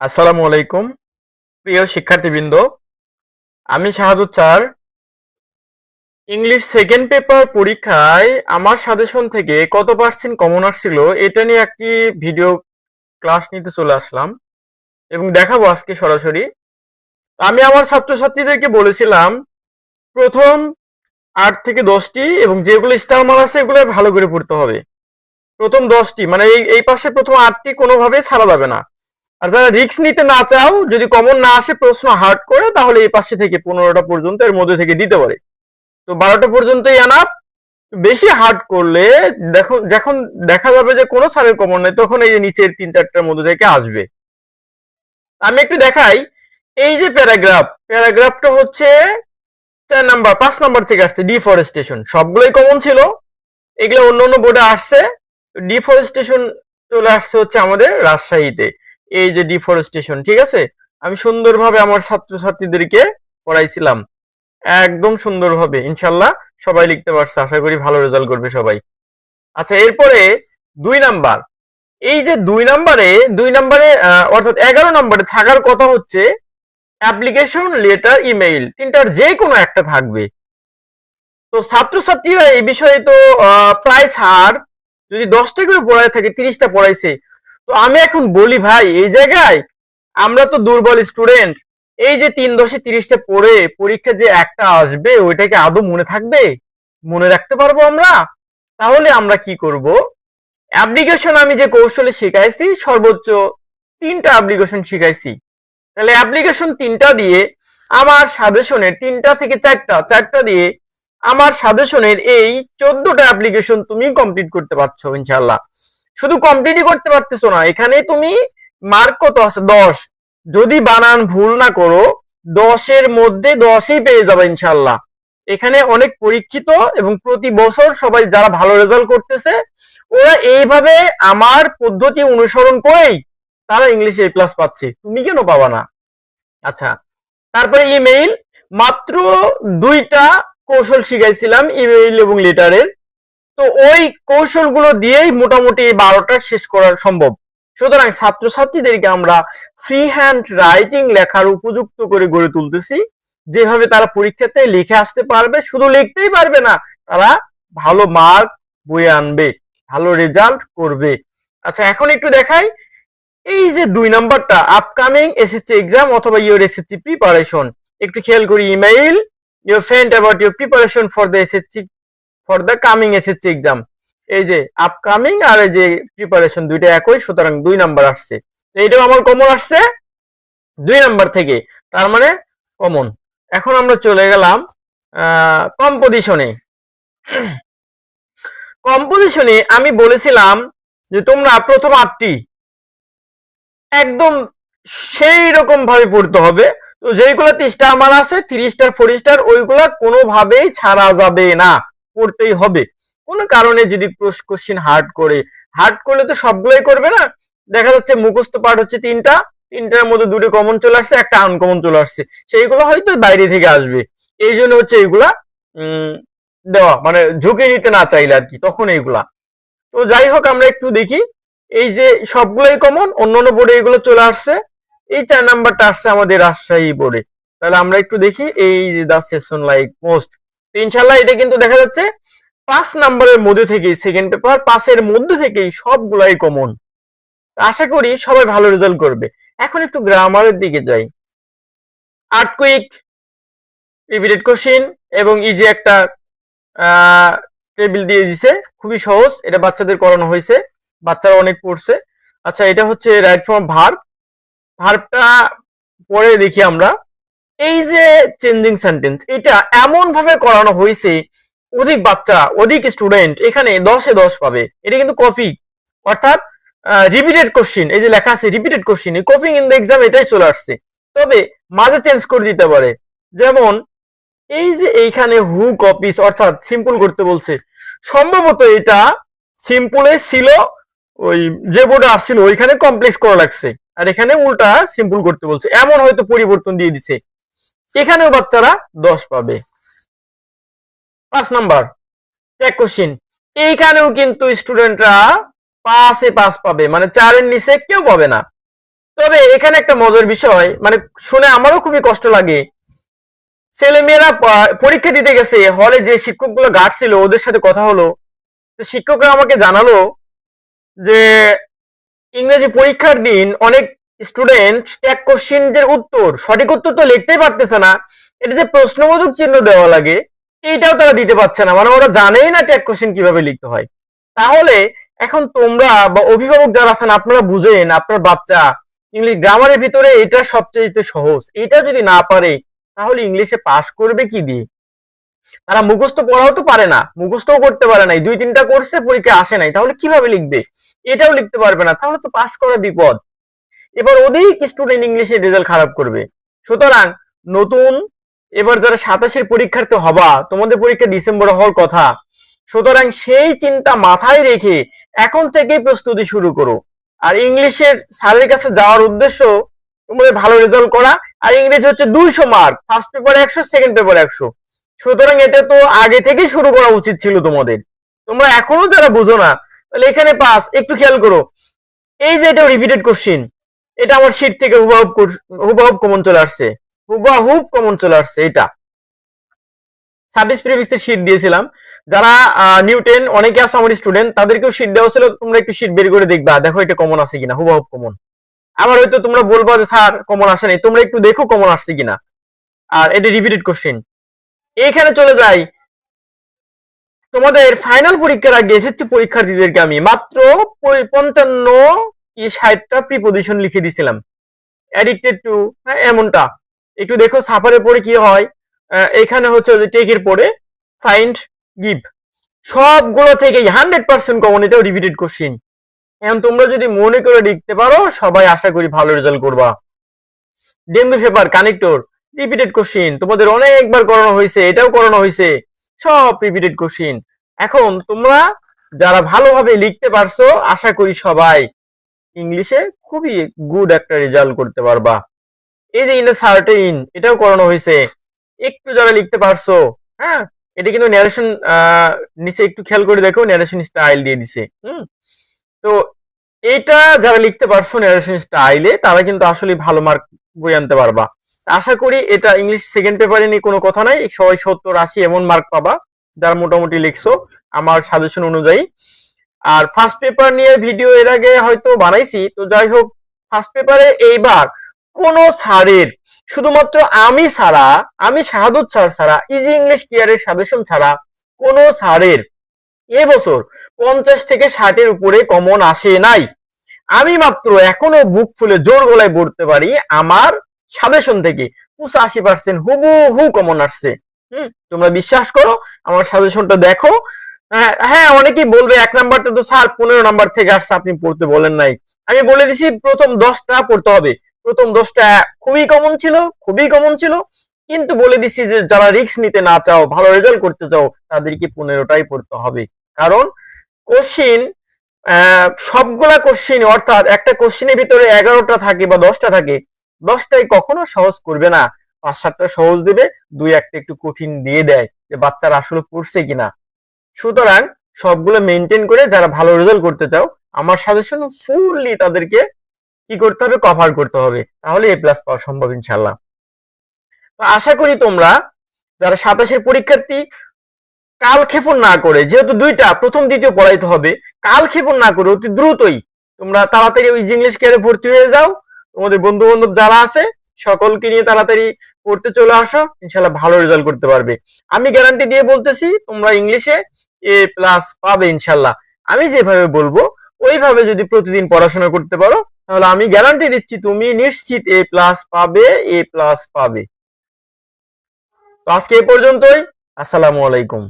আসসালামু আলাইকুম প্রিয় শিক্ষার্থীবৃন্দ। আমি Shahadut sir. English second paper পরীক্ষায় আমার সাজেশন থেকে কত পার্সেন্ট কমন আসছিল এটা নিয়ে একটি ভিডিও ক্লাস নিতে চলে আসলাম এবং দেখাবো আজকে সরাসরি। আমি আমার ছাত্রছাত্রীদেরকে বলেছিলাম প্রথম 8 থেকে 10টি এবং যেগুলো স্টার মার্ক আছে এগুলো ভালো করে পড়তে হবে। প্রথম 10টি মানে এই পাশে প্রথম 8টি কোনোভাবেই ছাড়া যাবে না। আর যারা রিস্ক নিতে না চাও, যদি কমন না আসে প্রশ্ন হার্ড করে, তাহলে এই পাশে থেকে 15টা পর্যন্ত এর মধ্যে থেকে দিতে পারে। তো 12টা পর্যন্তই আনাপ। বেশি হার্ড করলে দেখো, যখন দেখা যাবে যে কোনো সারের কমন নেই, তখন এই যে নিচের 3-4টার মধ্যে থেকে আসবে। আমি একটু দেখাই। এই যে প্যারাগ্রাফটা হচ্ছে 5 নাম্বার থেকে আসছে। ডিফরেস্টেশন সবগুলোই কমন ছিল, এগুলো অন্য অন্য বোর্ডে আসছে। ডিফরেস্টেশন চলে আসছে হচ্ছে আমাদের রাজশাহীতে। এই যে ডিফরেস্টেশন, ঠিক আছে। আমি সুন্দরভাবে আমার ছাত্রছাত্রীদেরকে পড়াইছিলাম, একদম সুন্দরভাবে। ইনশাল্লাহ সবাই লিখতে পারছে, আশা করি ভালো রেজাল্ট করবে সবাই। আচ্ছা, এরপরে 2 নাম্বার। এই যে 2 নাম্বারে অর্থাৎ 11 নম্বরে থাকার কথা হচ্ছে অ্যাপ্লিকেশন, লেটার, ইমেইল, তিনটার যে কোনো একটা থাকবে। তো ছাত্রছাত্রীরা এই বিষয়ে তো প্রায় ছাড়, যদি 10টা করে পড়ায় থাকে 30টা পড়াইছে। তো আমি এখন বলি ভাই, এই জায়গায় আমরা তো দুর্বল স্টুডেন্ট। এই যে 3-10-30টা পড়ে পরীক্ষা যে একটা আসবে, ওইটাকে আদৌ মনে থাকবে? মনে রাখতে পারবো আমরা? তাহলে আমরা কি করব? অ্যাপ্লিকেশন আমি যে কৌশলে শিখাইছি, সর্বোচ্চ 3টা অ্যাপ্লিকেশন শিখাইছি। তাহলে অ্যাপ্লিকেশন 3টা দিয়ে আমার সাজেশনের 3টা থেকে 4টা দিয়ে আমার সাজেশনের এই 14টা অ্যাপ্লিকেশন তুমি কমপ্লিট করতে পারছো ইনশাআল্লাহ। শুধু কমপ্লিটই করতে পারতেছো না, এখানে তুমি মার্ক কত আছে? 10। যদি বানান ভুল না করো 10-এর মধ্যে 10ই পেয়ে যাবে ইনশাআল্লাহ। এখানে অনেক পরীক্ষিত এবং প্রতি বছর সবাই যারা ভালো রেজাল্ট করতেছে, ওরা এইভাবে আমার পদ্ধতি অনুসরণ করেই তারা ইংলিশে A+ পাচ্ছে। তুমি কেন পাবা না? আচ্ছা, তারপরে ইমেইল। মাত্র 2টা কৌশল শিখাইছিলাম ইমেইল এবং লেটারের। তো ওই কৌশলগুলো দিয়েই মোটামুটি 12টা শেষ করা সম্ভব। সুতরাং ছাত্রছাত্রীদেরকে আমরা ফ্রি হ্যান্ড রাইটিং লেখার উপযুক্ত করে গড়ে তুলতেছি, যেভাবে তারা পরীক্ষাতে লিখে আসতে পারবে। শুধু লিখতেই পারবে না, তারা ভালো মার্ক বয়ে আনবে, ভালো রেজাল্ট করবে। আচ্ছা, এখন একটু দেখাই। এই যে 2 নাম্বারটা, আপকামিং এসএসসি এক্সাম অথবা ইউর এসএসসি প্রিপারেশন। একটু খেয়াল করি। Email your friend about your preparation for the SSC, for the coming SSC exam. এই যে আপকামিং আর এই যে প্রিপারেশন, দুইটা একই, সুতরাং 2 নাম্বার আসছে। তো এটাও আমার কমন আসছে 2 নাম্বার থেকে, তার মানে কমন। এখন আমরা চলে গেলাম কম্পোজিশনে। কম্পোজিশনে আমি বলেছিলাম যে তোমরা প্রথম 8টি একদম সেই রকম ভাবে পড়তে হবে। তো যেগুলোতে স্টার মান আছে 3 স্টার 4 স্টার, ওইগুলা কোনোভাবেই ছাড়া যাবে না, পড়তেই হবে। কোনো কারণে যদি কোশ্চেন হার্ড করলে তো সবগুলোই করবে না। দেখা যাচ্ছে মুখস্থ পাঠ হচ্ছে 3টার মধ্যে 2টো কমন চলে আসছে, একটা আনকমন চলে আসছে, সেইগুলো হয়তো বাইরে থেকে আসবে। এই জন্য হচ্ছে এইগুলা দেওয়া, মানে ঝুঁকি নিতে না চাইলে আর কি, তখন এইগুলা। তো যাই হোক, আমরা একটু দেখি। এই যে সবগুলোই কমন, অন্যান্য বোর্ডে এগুলো চলে আসছে। এই 4 নাম্বারটা আসছে আমাদের রাজশাহী বোর্ডে। তাহলে আমরা একটু দেখি। এই যে দা সেশন লাইক মোস্ট, ইনশাল্লাহ এটা কিন্তু দেখা যাচ্ছে 5 নাম্বারের মধ্যে থেকেই, সেকেন্ড পেপার 5-এর মধ্যে থেকেই সবগুলাই কমন। আশা করি সবাই ভালো রেজাল্ট করবে। এখন একটু গ্রামারের দিকে যাই। আর্থকুইক, রিপিটেড কোশ্চেন এবং ইজি একটা টেবিল দিয়ে দিছে, খুবই সহজ। এটা বাচ্চাদের করানো হয়েছে, বাচ্চারা অনেক পড়ছে। আচ্ছা, এটা হচ্ছে রাইট ফর্ম ভার্ব। ভার্বটা পরে দেখি আমরা। এই যে চেঞ্জিং সেন্টেন্স, এটা এমন ভাবে করানো হয়েছে অধিক স্টুডেন্ট এখানে 10-এ 10 পাবে। এটা কিন্তু কপি, অর্থাৎ রিপিটেড কোশ্চেন। এই যে লেখা আছে repeated question, coping in the exam, এটাই চলে আসছে। তবে মাঝে চেঞ্জ করে দিতে পারে। যেমন এই যে এইখানে হু কপিস, অর্থাৎ সিম্পল করতে বলছে। সম্ভবত এটা সিম্পলে ছিল, ওই যে বোর্ডে আসছিল ওইখানে কমপ্লেক্স করা লাগছে, আর এখানে উল্টা সিম্পল করতে বলছে, এমন হয়তো পরিবর্তন দিয়ে দিছে। এখানেও বাচ্চারা 10 পাবে। 5 নাম্বার ট্যাগ কোশ্চেন, এইখানেও কিন্তু স্টুডেন্টরা 5-এ 5 পাবে, মানে 4-এর নিচে কেউ পাবে না। তো তবে এখানে একটা মজার বিষয়, মানে শুনে আমারও খুবই কষ্ট লাগে। ছেলেমেয়েরা পরীক্ষা দিতে গেছে, হলে যে শিক্ষকগুলো গার্ড ছিল ওদের সাথে কথা হলো, তো শিক্ষকরা আমাকে জানালো যে ইংরেজি পরীক্ষার দিন অনেক স্টুডেন্ট ট্যাগ কোশ্চেনের উত্তর, সঠিক উত্তর তো লিখতেই পারতেছে না, এটা যে প্রশ্নবোধক চিহ্ন দেওয়া লাগে এইটাও তারা দিতে পারছে না, মানে ওরা জানেই না ট্যাগ কোশ্চেন কিভাবে লিখতে হয়। তাহলে এখন তোমরা বা অভিভাবক যারা আছেন আপনারা বুঝেন আপনার বাচ্চা ইংলিশ গ্রামারের ভিতরে এটা সবচেয়ে সহজ, এটা যদি না পারে তাহলে ইংলিশে পাস করবে কি দিয়ে? তারা মুখস্থ পড়াও তো পারে না, মুখস্থও করতে পারে নাই, 2-3টা করছে পরীক্ষা আসে নাই, তাহলে কিভাবে লিখবে? এটাও লিখতে পারবে না, তাহলে তো পাস করা বিপদ। এবার অধিক স্টুডেন্ট ইংলিশে রেজাল্ট খারাপ করবে। সুতরাং নতুন এবার যারা 27-এর পরীক্ষার্থী হবা, তোমাদের পরীক্ষা ডিসেম্বরে হওয়ার কথা, সুতরাং সেই চিন্তা মাথায় রেখে এখন থেকেই প্রস্তুতি শুরু করো। আর ইংলিশের স্যারের কাছে যাওয়ার উদ্দেশ্য তোমাদের ভালো রেজাল্ট করা। আর ইংরেজি হচ্ছে 200 mark, first paper 100, second paper 100। সুতরাং এটা তো আগে থেকেই শুরু করা উচিত ছিল তোমাদের। তোমরা এখনো যারা বুঝো না, তাহলে এখানে পাস, একটু খেয়াল করো, এই যে এটা রিপিটেড কোশ্চিন, এটা আমার শীট থেকে হুবহুব কমন চলে আসছে, হুবহুব কমন চলে আসছে। এটা 26 প্রিভিক্সের শীট দিয়েছিলাম, যারা নিউটেন অনেকে আছে আমার স্টুডেন্ট, তাদেরকেও শীট দেওয়া ছিল, তোমরা একটু শীট বের করে দেখবা, দেখো এটা কমন আছে কিনা, হুবহুব কমন। আবার হয়তো তোমরা বলবা যে স্যার কমন আসে নাই, তোমরা একটু দেখো কমন আসছে কিনা। আর এটা রিপিটেড কোশ্চিন। এইখানে চলে যাই, তোমাদের ফাইনাল পরীক্ষার আগে এসএসসি পরীক্ষার্থীদেরকে আমি মাত্র 55 কি 60টা প্রিপোজিশন লিখে দিয়েছিলাম, অ্যাডিক্টেড টু, হ্যাঁ এমনটা। একটু দেখো সাফারের পরে কি হয়। এখানে হচ্ছে যে টেকের পরে ফাইন্ড, গিভ, সবগুলো থেকে 100% কমন, এটাও রিপিটেড কোশ্চিন। এখন তোমরা যদি মনে করে লিখতে পারো সবাই আশা করি ভালো রেজাল্ট করবা। Dengue fever connector, repeated question, তোমাদের অনেকবার করানো হয়েছে, এটাও করানো হয়েছে, সব রিপিটেড কোশ্চিন। এখন তোমরা যারা ভালোভাবে লিখতে পারছো আশা করি সবাই ইংলিশে খুবই গুড একটা রেজাল্ট করতে পারবা। এই যে ইন এ সার্টেইন, এটাও করানো হয়েছে, একটু যারা লিখতে পারছো, হ্যাঁ এটা কিন্তু ন্যারেশন, নিচে একটু খেয়াল করে দেখো ন্যারেশন স্টাইল দিয়ে দিছে। তো এইটা যারা লিখতে পারছো ন্যারেশন স্টাইলে তারা কিন্তু আসলে ভালো মার্ক বই আনতে পারবা। আশা করি এটা ইংলিশ সেকেন্ড পেপারে নিয়ে কোনো কথা নাই, 70-80 এমন মার্ক পাবা যারা মোটামুটি লিখছো আমার সাজেশন অনুযায়ী। আর ফার্স্ট পেপার নিয়ে ভিডিও এর আগে হয়তো বানাইছি, তো যাই হোক ফার্স্ট পেপারে এইবার কোন স্যারের, শুধুমাত্র আমি ছাড়া, আমি শাহাদুত স্যার ছাড়া, ইজি ইংলিশ কেয়ারের সাজেশন ছাড়া কোন স্যারের এবছর 50 থেকে 60-এর উপরে কমন আসে নাই। আমি মাত্র এখনো বুক ফুলে জোর গলায় বলতে পারি আমার সাজেশন থেকে 85% হুবহু কমন আসছে। তোমরা বিশ্বাস করো, আমার সাজেশনটা দেখো। হ্যাঁ অনেকেই বলবে 1 নাম্বারটা তো স্যার 15 নাম্বার থেকে আসছে, আপনি পড়তে বলেন নাই। আমি বলে দিছি প্রথম 10টা পড়তে হবে, প্রথম 10টা খুবই কমন ছিল, খুবই কমন ছিল, কিন্তু বলে দিছি যে যারা রিস্ক নিতে না চাও, ভালো রেজাল্ট করতে চাও, তাদেরকে 15টাই পড়তে হবে। কারণ কোশ্চিন, সবগুলা কোশ্চিন, অর্থাৎ একটা কোশ্চিনের ভিতরে 11টা থাকে বা 10টা থাকে, 10টাই কখনো সহজ করবে না, 5-7টা সহজ দেবে, 2-1টা একটু কঠিন দিয়ে দেয় যে বাচ্চারা আসলে পড়ছে কিনা। সুতরাং সবগুলো মেনটেন করে যারা ভালো রেজাল্ট করতে চাও আমার সাজেশন ফুললি তাদেরকে কি করতে হবে, কভার করতে হবে, তাহলে A+ পাওয়া সম্ভব ইনশাআল্লাহ। তো আশা করি তোমরা যারা 27-এর পরীক্ষার্থী কালক্ষেপণ না করে, যেহেতু 2টা প্রথম দ্বিতীয় পড়াইতে হবে, কালক্ষেপণ না করে অতি দ্রুতই তোমরা তাড়াতাড়ি ওই ইংলিশ কেয়ারে ভর্তি হয়ে যাও। তোমাদের বন্ধু বান্ধব যারা আছে সকলকে নিয়ে তাড়াতাড়ি পড়তে চলে আসো, ইনশাআল্লাহ ভালো রেজাল্ট করতে পারবে। আমি গ্যারান্টি দিয়ে বলতেছি তোমরা ইংলিশে A+ পাবে ইনশাআল্লাহ। আমি যেভাবে বলবো ওইভাবে যদি প্রতিদিন পড়াশোনা করতে পারো তাহলে আমি গ্যারান্টি দিচ্ছি তুমি নিশ্চিত A+ পাবে, A+ পাবে। তো আজকে এ পর্যন্তই। আসসালামু আলাইকুম।